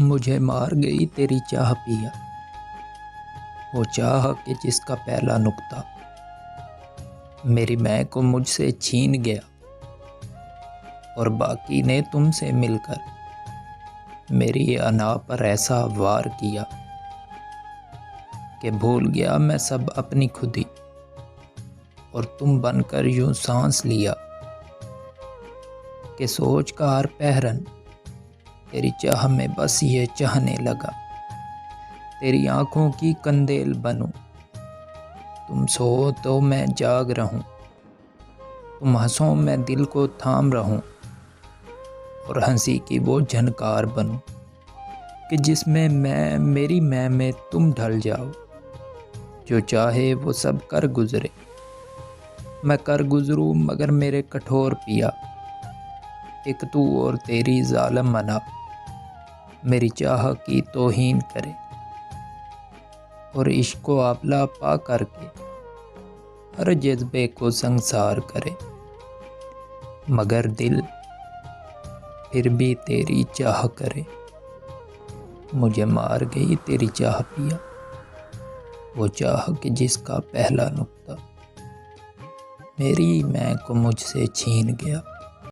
مجھے مار گئی تیری چاہ پیا، وہ چاہ کہ جس کا پہلا نقطہ میری میں کو مجھ سے چھین گیا، اور باقی نے تم سے مل کر میری انا پر ایسا وار کیا کہ بھول گیا میں سب اپنی خودی، اور تم بن کر یوں سانس لیا کہ سوچ کا ہر پہرن تیری چاہ میں بس یہ چاہنے لگا، تیری آنکھوں کی کندیل بنوں، تم سو تو میں جاگ رہوں، تم ہنسو میں دل کو تھام رہوں، اور ہنسی کی وہ جھنکار بنوں کہ جس میں میری میں تم ڈھل جاؤ، جو چاہے وہ سب کر گزرے، میں کر گزروں مگر میرے کٹھور پیا، ایک تو اور تیری ظالم انا میری چاہ کی توہین کرے، اور عشق و آبلہ پا کر کے ہر جذبے کو سنسار کرے، مگر دل پھر بھی تیری چاہ کرے۔ مجھے مار گئی تیری چاہ پیا، وہ چاہ کہ جس کا پہلا نقطہ میری میں کو مجھ سے چھین گیا۔